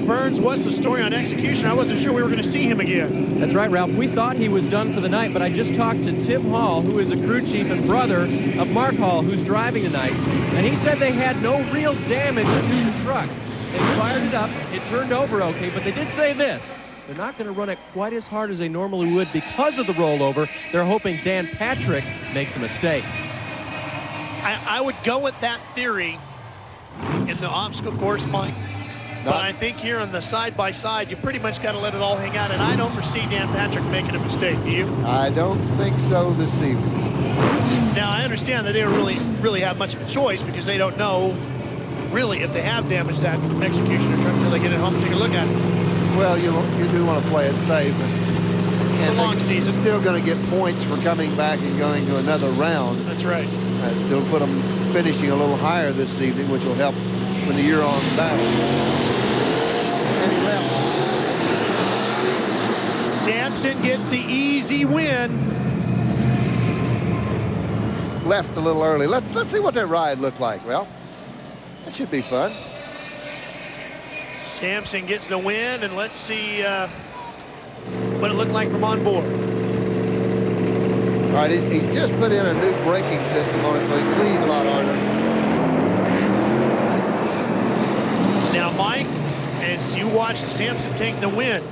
Burns, what's the story on execution? I wasn't sure we were going to see him again. That's right, Ralph. We thought he was done for the night, but I just talked to Tim Hall, who is a crew chief and brother of Mark Hall, who's driving tonight, and he said they had no real damage to the truck. They fired it up, it turned over okay, but they did say this. They're not going to run it quite as hard as they normally would because of the rollover. They're hoping Dan Patrick makes a mistake. I would go with that theory in the obstacle course, Mike. But I think here on the side-by-side, you pretty much got to let it all hang out, and I don't foresee Dan Patrick making a mistake, do you? I don't think so this evening. Now, I understand that they don't really have much of a choice because they don't know, really, if they have damaged that executioner truck until they get it home and take a look at it. Well, you do want to play it safe. It's a long season. Still going to get points for coming back and going to another round. That's right. Still put them finishing a little higher this evening, which will help when the year on battle. And he left. Samson gets the easy win. Left a little early. Let's see what that ride looked like. Well, that should be fun. Samson gets the win, and let's see what it looked like from on board. All right, he just put in a new braking system on it, so he cleaned a lot harder. Now, Mike, as you watched Samson take the win,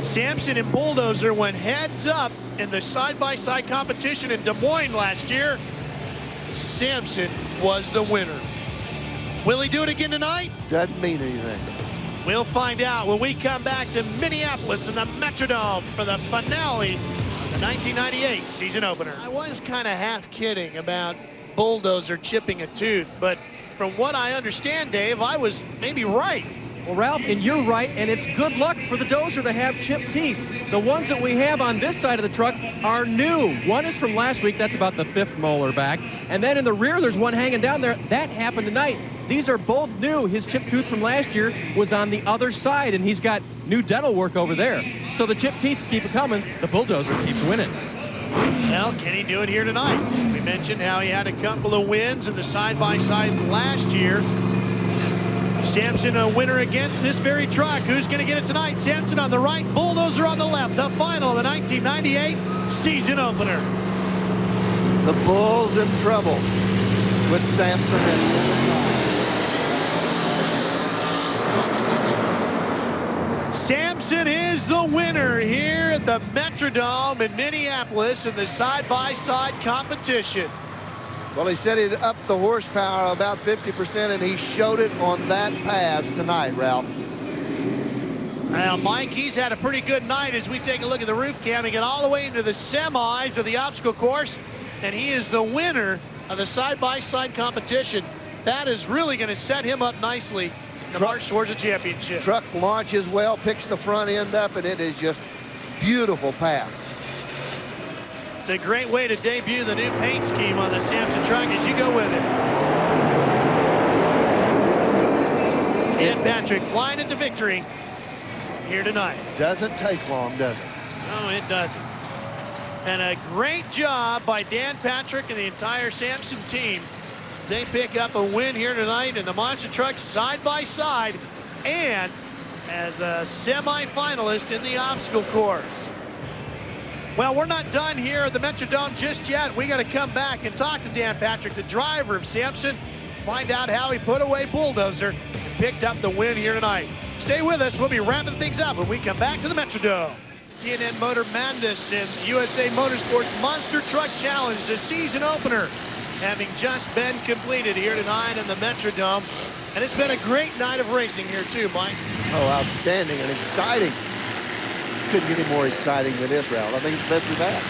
Samson and Bulldozer went heads up in the side-by-side competition in Des Moines last year. Samson was the winner. Will he do it again tonight? Doesn't mean anything. We'll find out when we come back to Minneapolis in the Metrodome for the finale of the 1998 season opener. I was kind of half kidding about Bulldozer chipping a tooth, but from what I understand, Dave, I was maybe right. Well, Ralph, and you're right, and it's good luck for the Dozer to have chipped teeth. The ones that we have on this side of the truck are new. One is from last week. That's about the 5th molar back. And then in the rear, there's one hanging down there. That happened tonight. These are both new. His chipped tooth from last year was on the other side, and he's got new dental work over there. So the chipped teeth keep it coming. The Bulldozer keeps winning. Well, can he do it here tonight? We mentioned how he had a couple of wins in the side-by-side last year. Samson a winner against this very truck. Who's going to get it tonight? Samson on the right, Bulldozer on the left. The final of the 1998 season opener. The Bulls in trouble with Samson in Samson is the winner here at the Metrodome in Minneapolis in the side-by-side competition. Well, he said he'd up the horsepower about 50%, and he showed it on that pass tonight, Ralph. Now, Mike, he's had a pretty good night as we take a look at the roof cam and get all the way into the semis of the obstacle course, and he is the winner of the side-by-side competition. That is really going to set him up nicely to march towards a championship. Truck launches well, picks the front end up, and it is just beautiful pass. It's a great way to debut the new paint scheme on the Samson truck as you go with it. Dan Patrick flying into victory here tonight. Doesn't take long, does it? No, it doesn't. And a great job by Dan Patrick and the entire Samson team as they pick up a win here tonight in the monster truck side-by-side and as a semi-finalist in the obstacle course. Well, we're not done here at the Metrodome just yet. We got to come back and talk to Dan Patrick, the driver of Samson, find out how he put away Bulldozer and picked up the win here tonight. Stay with us. We'll be wrapping things up when we come back to the Metrodome. TNN Motor Madness and USA Motorsports Monster Truck Challenge, the season opener, having just been completed here tonight in the Metrodome. And it's been a great night of racing here too, Mike. Oh, outstanding and exciting. Couldn't get any more exciting than this, Ralph. I think it's better than that.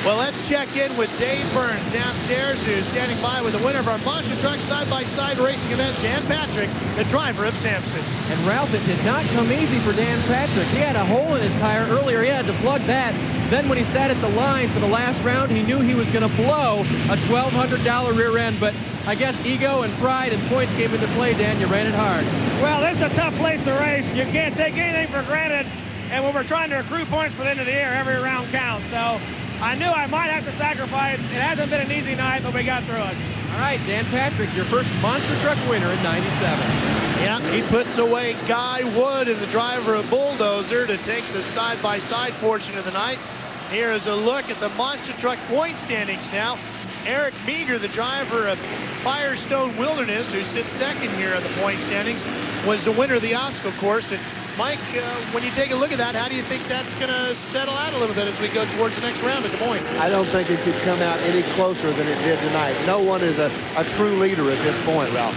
Well, let's check in with Dave Burns downstairs, who's standing by with the winner of our monster truck side-by-side racing event, Dan Patrick, the driver of Samson. And Ralph, it did not come easy for Dan Patrick. He had a hole in his tire earlier. He had to plug that. Then when he sat at the line for the last round, he knew he was going to blow a $1,200 rear end. But I guess ego and pride and points came into play, Dan. You ran it hard. Well, this is a tough place to race. You can't take anything for granted. And when we're trying to accrue points for the end of the year, every round counts. So I knew I might have to sacrifice. It hasn't been an easy night, but we got through it. All right, Dan Patrick, your first monster truck winner in 97. Yeah, he puts away Guy Wood and the driver of Bulldozer to take the side-by-side portion of the night. Here is a look at the monster truck point standings now. Eric Meager, the driver of Firestone Wilderness, who sits second here on the point standings, was the winner of the obstacle course. And Mike, when you take a look at that, how do you think that's going to settle out a little bit as we go towards the next round at Des Moines? I don't think it could come out any closer than it did tonight. No one is a true leader at this point, Ralph.